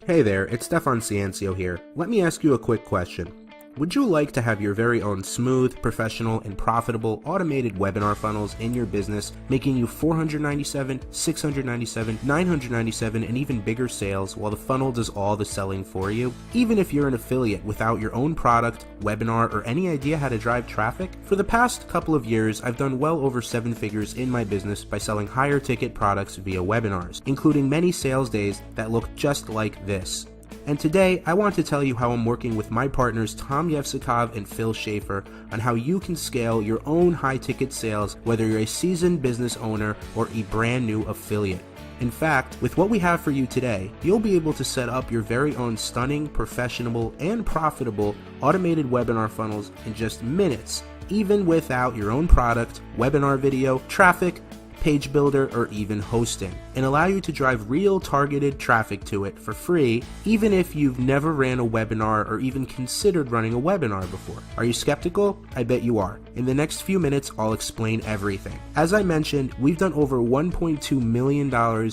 Hey there, it's Stefan Ciancio here. Let me ask you a quick question. Would you like to have your very own smooth, professional, and profitable automated webinar funnels in your business, making you $497, $697, $997, and even bigger sales while the funnel does all the selling for you? Even if you're an affiliate without your own product, webinar, or any idea how to drive traffic? For the past couple of years, I've done well over 7 figures in my business by selling higher ticket products via webinars, including many sales days that look just like this. And today, I want to tell you how I'm working with my partners Tom Yevsikov and Phil Schaefer on how you can scale your own high-ticket sales, whether you're a seasoned business owner or a brand new affiliate. In fact, with what we have for you today, you'll be able to set up your very own stunning, professional, and profitable automated webinar funnels in just minutes, even without your own product, webinar video, traffic, page builder, or even hosting, and allow you to drive real targeted traffic to it for free, even if you've never ran a webinar or even considered running a webinar before. Are you skeptical? I bet you are. In the next few minutes, I'll explain everything. As I mentioned, we've done over $1.2 million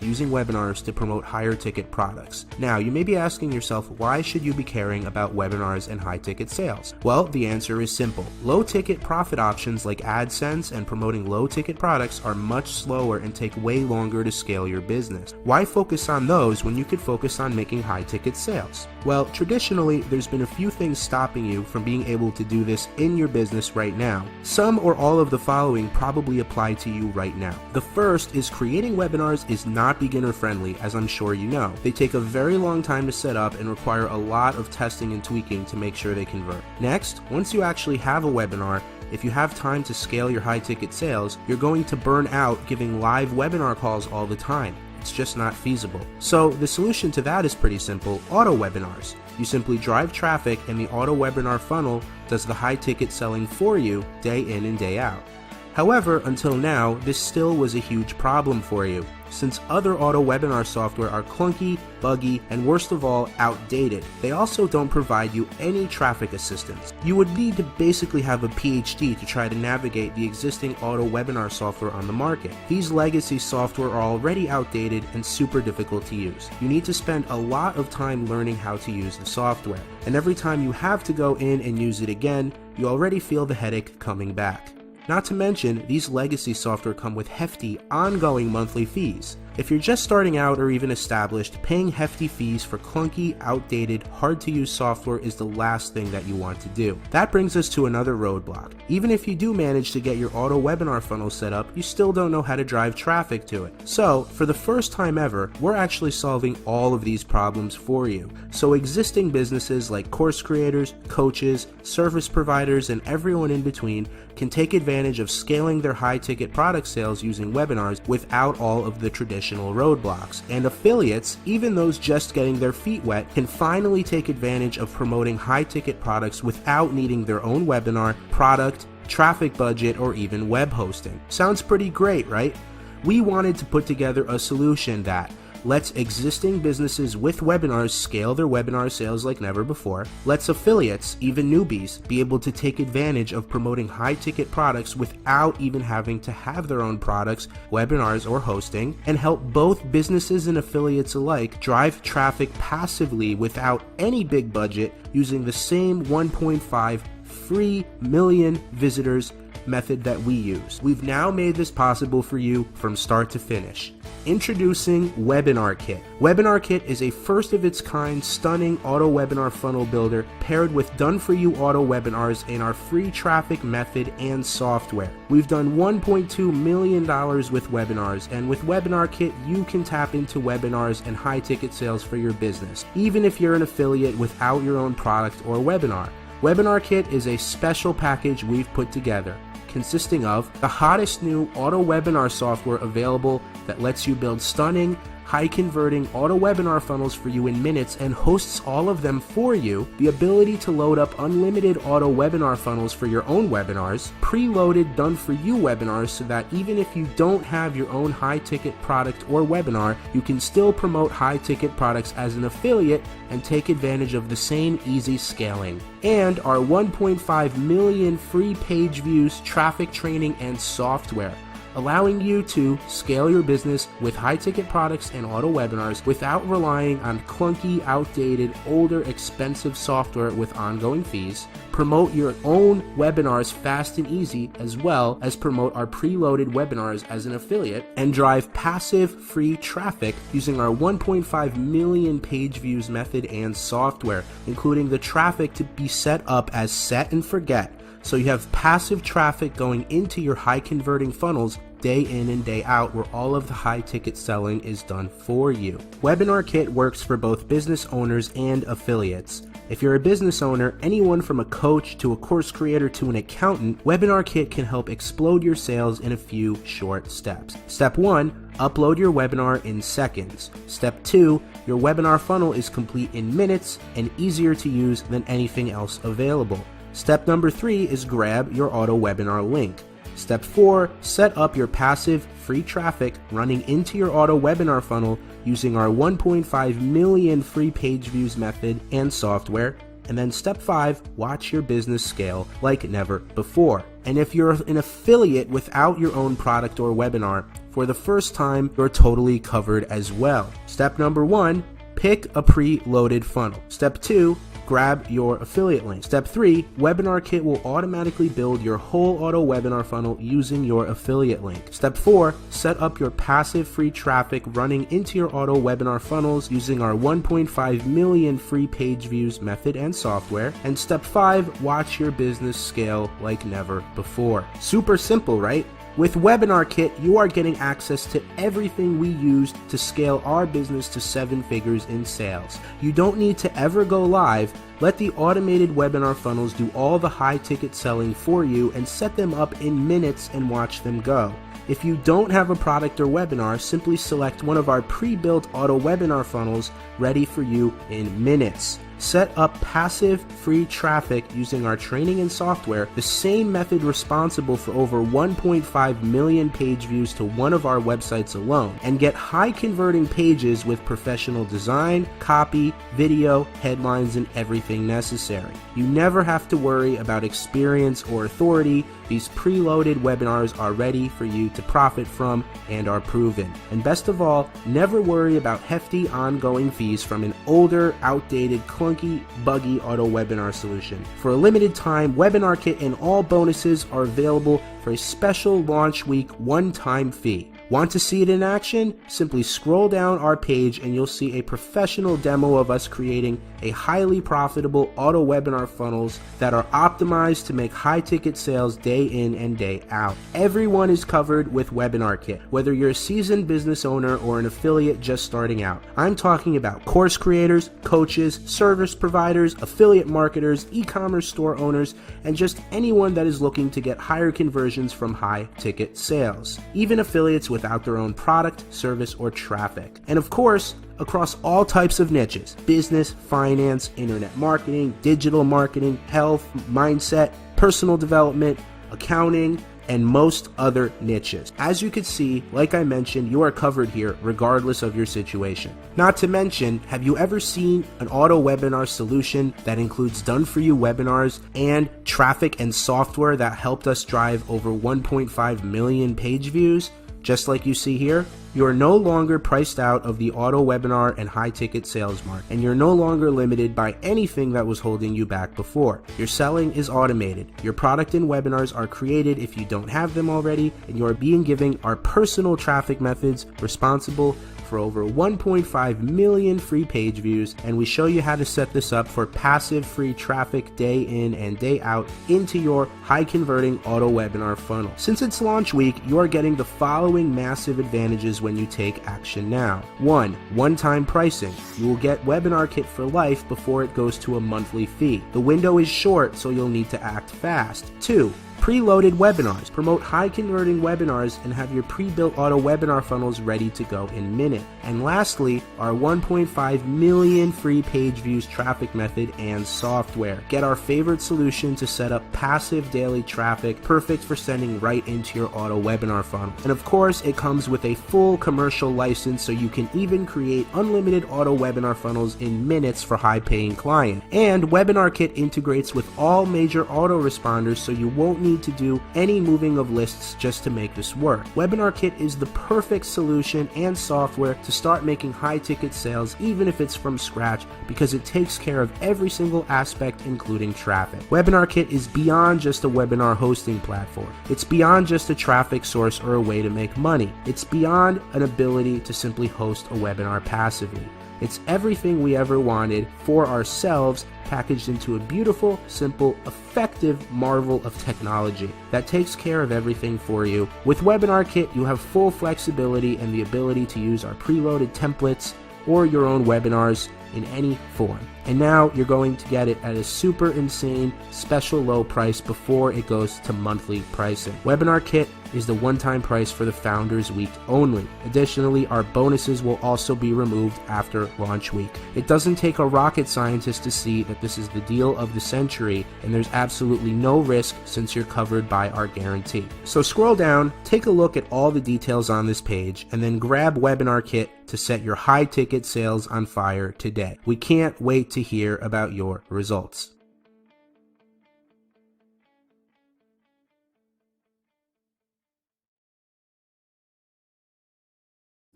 using webinars to promote higher ticket products. Now, you may be asking yourself, why should you be caring about webinars and high ticket sales? Well, the answer is simple. Low ticket profit options like AdSense and promoting low ticket products are much slower and take way longer to scale your business. Why focus on those when you could focus on making high ticket sales? Well, traditionally, there's been a few things stopping you from being able to do this in your business right now. Some or all of the following probably apply to you right now. The first is creating webinars is not beginner friendly, as I'm sure you know. They take a very long time to set up and require a lot of testing and tweaking to make sure they convert. Next, once you actually have a webinar, if you have time to scale your high-ticket sales, you're going to burn out giving live webinar calls all the time. It's just not feasible. So the solution to that is pretty simple: auto webinars. You simply drive traffic and the auto webinar funnel does the high-ticket selling for you day in and day out. However, until now, this still was a huge problem for you, since other auto webinar software are clunky, buggy, and worst of all, outdated. They also don't provide you any traffic assistance. You would need to basically have a PhD to try to navigate the existing auto webinar software on the market. These legacy software are already outdated and super difficult to use. You need to spend a lot of time learning how to use the software, and every time you have to go in and use it again, you already feel the headache coming back. Not to mention, these legacy software come with hefty, ongoing monthly fees. If you're just starting out or even established, paying hefty fees for clunky, outdated, hard-to-use software is the last thing that you want to do. That brings us to another roadblock. Even if you do manage to get your auto webinar funnel set up, you still don't know how to drive traffic to it. So, for the first time ever, we're actually solving all of these problems for you. So existing businesses like course creators, coaches, service providers, and everyone in between can take advantage of scaling their high-ticket product sales using webinars without all of the traditional roadblocks. And affiliates, even those just getting their feet wet, can finally take advantage of promoting high-ticket products without needing their own webinar, product, traffic budget, or even web hosting. Sounds pretty great, right? We wanted to put together a solution that lets existing businesses with webinars scale their webinar sales like never before, lets affiliates, even newbies, be able to take advantage of promoting high-ticket products without even having to have their own products, webinars, or hosting, and help both businesses and affiliates alike drive traffic passively without any big budget using the same 1.5 free million visitors method that we use. We've now made this possible for you from start to finish. Introducing Webinarkit. Webinarkit is a first-of-its-kind, stunning auto webinar funnel builder paired with done-for-you auto webinars in our free traffic method and software. We've done $1.2 million with webinars, and with Webinarkit, you can tap into webinars and high-ticket sales for your business, even if you're an affiliate without your own product or webinar. Webinarkit is a special package we've put together, consisting of the hottest new auto webinar software available that lets you build stunning, high-converting auto webinar funnels for you in minutes and hosts all of them for you, the ability to load up unlimited auto webinar funnels for your own webinars, preloaded done-for-you webinars so that even if you don't have your own high-ticket product or webinar, you can still promote high-ticket products as an affiliate and take advantage of the same easy scaling. And our 1.5 million free page views, traffic training, and software. allowing you to scale your business with high-ticket products and auto webinars without relying on clunky, outdated, older, expensive software with ongoing fees, promote your own webinars fast and easy, as well as promote our preloaded webinars as an affiliate, and drive passive free traffic using our 1.5 million page views method and software, including the traffic to be set up as set and forget. So you have passive traffic going into your high converting funnels day in and day out, where all of the high ticket selling is done for you. Webinarkit works for both business owners and affiliates. If you're a business owner, anyone from a coach to a course creator to an accountant, Webinarkit can help explode your sales in a few short steps. Step 1, upload your webinar in seconds. Step 2, your webinar funnel is complete in minutes and easier to use than anything else available. Step number 3 is grab your auto webinar link. Step 4, set up your passive free traffic running into your auto webinar funnel using our 1.5 million free page views method and software. And then step 5, watch your business scale like never before. And if you're an affiliate without your own product or webinar, for the first time, you're totally covered as well. Step number 1, pick a pre-loaded funnel. Step 2, grab your affiliate link. Step 3, Webinarkit will automatically build your whole auto webinar funnel using your affiliate link. Step 4, set up your passive free traffic running into your auto webinar funnels using our 1.5 million free page views method and software. And step 5, watch your business scale like never before. Super simple, right? With Webinarkit, you are getting access to everything we use to scale our business to 7 figures in sales. You don't need to ever go live. Let the automated webinar funnels do all the high-ticket selling for you and set them up in minutes and watch them go. If you don't have a product or webinar, simply select one of our pre-built auto webinar funnels ready for you in minutes. Set up passive free traffic using our training and software, the same method responsible for over 1.5 million page views to one of our websites alone, and get high converting pages with professional design, copy, video, headlines, and everything necessary. You never have to worry about experience or authority. These preloaded webinars are ready for you to profit from and are proven. And best of all, never worry about hefty ongoing fees from an older, outdated, clunky, buggy auto webinar solution. For a limited time, Webinarkit and all bonuses are available for a special launch week one-time fee. Want to see it in action? Simply scroll down our page and you'll see a professional demo of us creating a highly profitable auto webinar funnels that are optimized to make high ticket sales day in and day out. Everyone is covered with Webinarkit, whether you're a seasoned business owner or an affiliate just starting out. I'm talking about course creators, coaches, service providers, affiliate marketers, e-commerce store owners, and just anyone that is looking to get higher conversions from high ticket sales. Even affiliates without their own product, service, or traffic. And of course, across all types of niches: business, finance, internet marketing, digital marketing, health, mindset, personal development, accounting, and most other niches. As you can see, like I mentioned, you are covered here regardless of your situation. Not to mention, have you ever seen an auto webinar solution that includes done-for-you webinars and traffic and software that helped us drive over 1.5 million page views? Just like you see here, you are no longer priced out of the auto webinar and high ticket sales market, and you're no longer limited by anything that was holding you back before. Your selling is automated. Your product and webinars are created if you don't have them already, and you are being given our personal traffic methods responsible for over 1.5 million free page views, and we show you how to set this up for passive free traffic day in and day out into your high converting auto webinar funnel. Since it's launch week, you are getting the following massive advantages when you take action now. 1. One-time pricing. You will get Webinarkit for life before it goes to a monthly fee. The window is short, so you'll need to act fast. 2. Preloaded webinars. Promote high converting webinars and have your pre-built auto webinar funnels ready to go in minutes. And lastly, our 1.5 million free page views traffic method and software. Get our favorite solution to set up passive daily traffic, perfect for sending right into your auto webinar funnel. And of course, it comes with a full commercial license, so you can even create unlimited auto webinar funnels in minutes for high paying clients. And Webinarkit integrates with all major autoresponders, so you won't need need to do any moving of lists just to make this work. Webinarkit is the perfect solution and software to start making high-ticket sales, even if it's from scratch, because it takes care of every single aspect, including traffic. Webinarkit is beyond just a webinar hosting platform. It's beyond just a traffic source or a way to make money. It's beyond an ability to simply host a webinar passively. It's everything we ever wanted for ourselves, packaged into a beautiful, simple, effective marvel of technology that takes care of everything for you. With Webinarkit, you have full flexibility and the ability to use our preloaded templates or your own webinars in any form. And now you're going to get it at a super insane special low price before it goes to monthly pricing. Webinarkit is the one-time price for the Founders Week only. Additionally, our bonuses will also be removed after launch week. It doesn't take a rocket scientist to see that this is the deal of the century, and there's absolutely no risk since you're covered by our guarantee. So scroll down, take a look at all the details on this page, and then grab Webinarkit to set your high-ticket sales on fire today. We can't wait to hear about your results.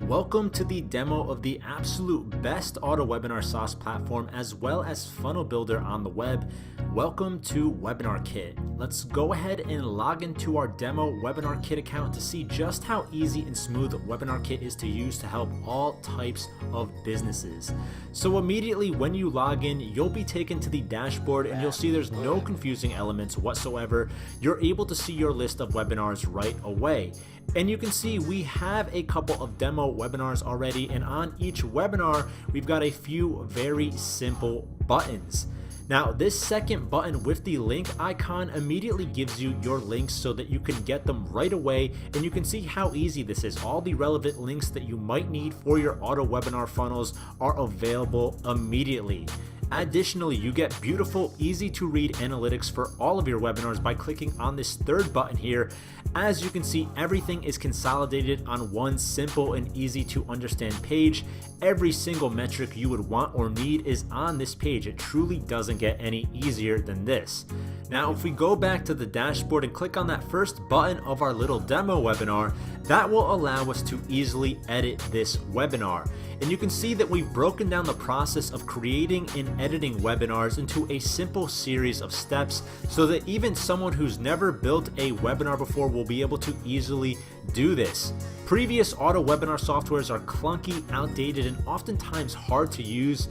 Welcome to the demo of the absolute best auto webinar SaaS platform as well as funnel builder on the web. Welcome to Webinarkit. Let's go ahead and log into our demo Webinarkit account to see just how easy and smooth Webinarkit is to use to help all types of businesses. So immediately when you log in, you'll be taken to the dashboard and you'll see there's no confusing elements whatsoever. You're able to see your list of webinars right away. And you can see we have a couple of demo webinars already, and on each webinar we've got a few very simple buttons. Now this second button with the link icon immediately gives you your links so that you can get them right away, and you can see how easy this is. All the relevant links that you might need for your auto webinar funnels are available immediately. Additionally, you get beautiful, easy to read analytics for all of your webinars by clicking on this third button here. As you can see, everything is consolidated on one simple and easy to understand page. Every single metric you would want or need is on this page. It truly doesn't get any easier than this. Now, if we go back to the dashboard and click on that first button of our little demo webinar, that will allow us to easily edit this webinar. And you can see that we've broken down the process of creating and editing webinars into a simple series of steps so that even someone who's never built a webinar before will be able to easily do this. Previous auto webinar softwares are clunky, outdated, and oftentimes hard to use.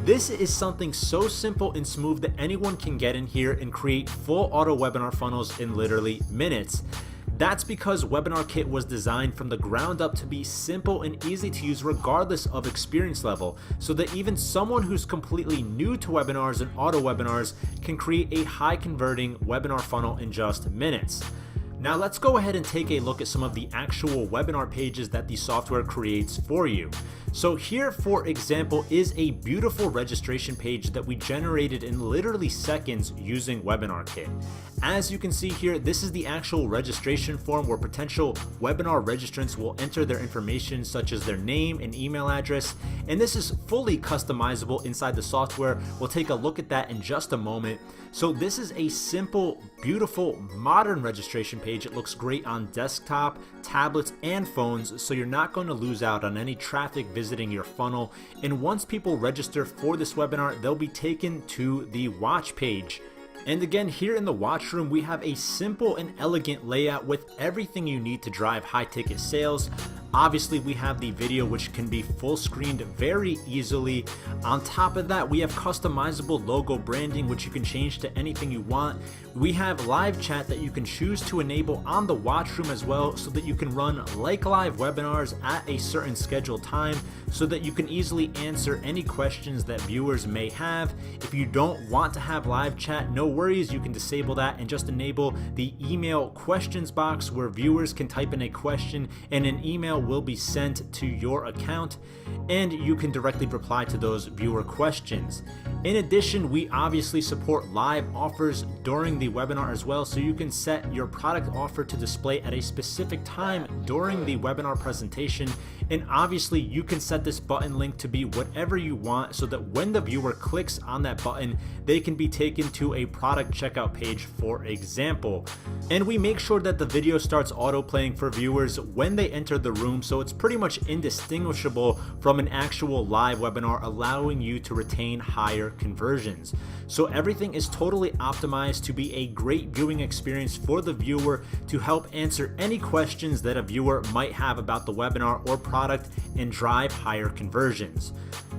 This is something so simple and smooth that anyone can get in here and create full auto webinar funnels in literally minutes. That's because Webinarkit was designed from the ground up to be simple and easy to use regardless of experience level, so that even someone who's completely new to webinars and auto webinars can create a high converting webinar funnel in just minutes. Now let's go ahead and take a look at some of the actual webinar pages that the software creates for you. So here, for example, is a beautiful registration page that we generated in literally seconds using Webinarkit. As you can see here, this is the actual registration form where potential webinar registrants will enter their information such as their name and email address, and this is fully customizable inside the software. We'll take a look at that in just a moment. So this is a simple, beautiful, modern registration page. It looks great on desktop, tablets, and phones, so you're not going to lose out on any traffic visiting your funnel. And once people register for this webinar, they'll be taken to the watch page. And again, here in the watch room, we have a simple and elegant layout with everything you need to drive high ticket sales. Obviously, we have the video, which can be full screened very easily. On top of that, we have customizable logo branding, which you can change to anything you want. We have live chat that you can choose to enable on the watch room as well, so that you can run like live webinars at a certain scheduled time, so that you can easily answer any questions that viewers may have. If you don't want to have live chat, no worries, you can disable that and just enable the email questions box where viewers can type in a question and an email will be sent to your account, and you can directly reply to those viewer questions. In addition, we obviously support live offers during the webinar as well, so you can set your product offer to display at a specific time during the webinar presentation. And obviously you can set this button link to be whatever you want, so that when the viewer clicks on that button, they can be taken to a product product checkout page, for example. And we make sure that the video starts auto-playing for viewers when they enter the room, so it's pretty much indistinguishable from an actual live webinar, allowing you to retain higher conversions. So everything is totally optimized to be a great viewing experience for the viewer, to help answer any questions that a viewer might have about the webinar or product and drive higher conversions.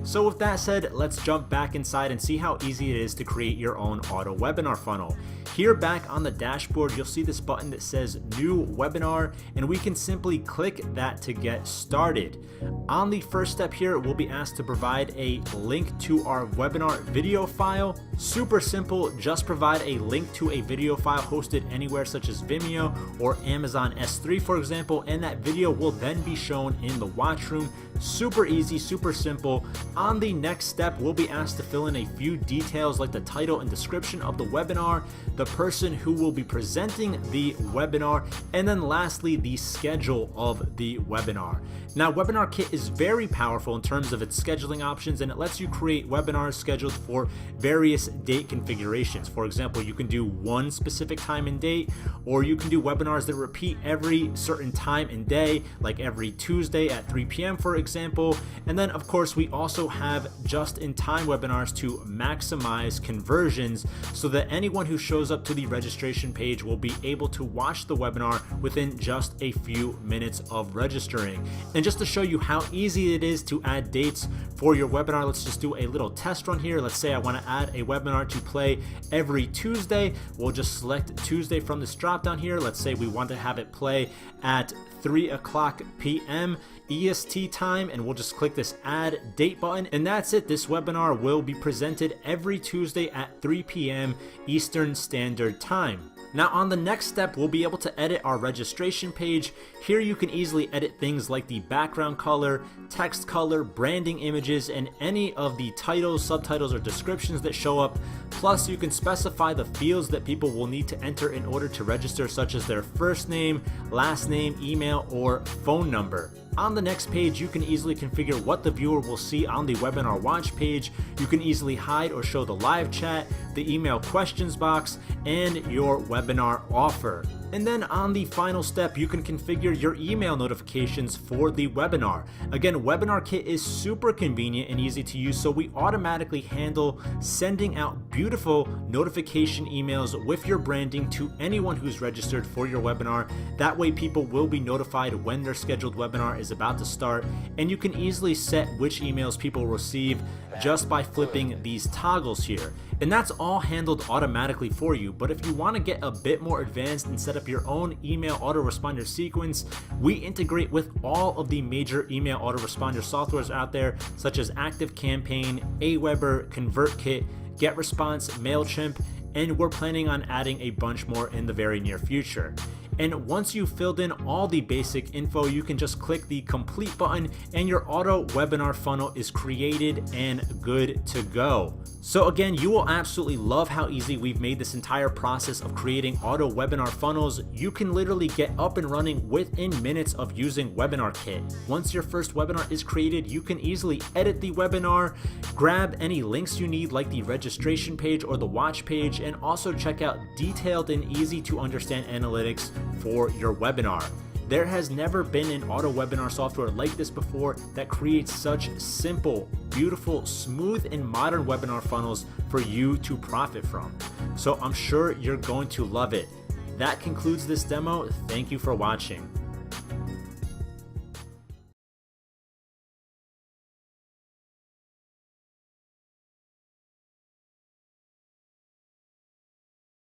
So with that said, let's jump back inside and see how easy it is to create your own auto webinar funnel. Here back on the dashboard, you'll see this button that says New Webinar, and we can simply click that to get started. On the first step here, we'll be asked to provide a link to our webinar video file. Super simple, just provide a link to a video file hosted anywhere such as Vimeo or Amazon S3, for example, and that video will then be shown in the watch room. Super easy, super simple. On the next step, we'll be asked to fill in a few details like the title and description of the webinar, the person who will be presenting the webinar, and then lastly, the schedule of the webinar. Now, Webinarkit is very powerful in terms of its scheduling options, and it lets you create webinars scheduled for various date configurations. For example, you can do one specific time and date, or you can do webinars that repeat every certain time and day, like every Tuesday at 3 p.m. for example. And then of course we also have just-in-time webinars to maximize conversions, so that anyone who shows up to the registration page will be able to watch the webinar within just a few minutes of registering. And just to show you how easy it is to add dates for your webinar, let's just do a little test run here. Let's say I want to add a webinar to play every Tuesday. We'll just select Tuesday from this drop down here. Let's say we want to have it play at 3 o'clock p.m. EST time, and we'll just click this add date button, and that's it. This webinar will be presented every Tuesday at 3 p.m. Eastern Standard Time. Now on the next step, we'll be able to edit our registration page. Here you can easily edit things like the background color, text color, branding images, and any of the titles, subtitles, or descriptions that show up. Plus you can specify the fields that people will need to enter in order to register, such as their first name, last name, email, or phone number. On the next page, you can easily configure what the viewer will see on the webinar watch page. You can easily hide or show the live chat, the email questions box, and your webinar offer. And then on the final step, you can configure your email notifications for the webinar. Again, Webinarkit is super convenient and easy to use, so we automatically handle sending out beautiful notification emails with your branding to anyone who's registered for your webinar. That way people will be notified when their scheduled webinar is about to start, and you can easily set which emails people receive just by flipping these toggles here. And that's all handled automatically for you. But if you want to get a bit more advanced and set up your own email autoresponder sequence, we integrate with all of the major email autoresponder softwares out there, such as ActiveCampaign, Aweber, ConvertKit, GetResponse, MailChimp, and we're planning on adding a bunch more in the very near future. And once you've filled in all the basic info, you can just click the complete button and your auto webinar funnel is created and good to go. So again, you will absolutely love how easy we've made this entire process of creating auto webinar funnels. You can literally get up and running within minutes of using Webinarkit. Once your first webinar is created, you can easily edit the webinar, grab any links you need like the registration page or the watch page, and also check out detailed and easy to understand analytics for your webinar. There has never been an auto webinar software like this before that creates such simple, beautiful, smooth, and modern webinar funnels for you to profit from. So I'm sure you're going to love it. That concludes this demo. Thank you for watching.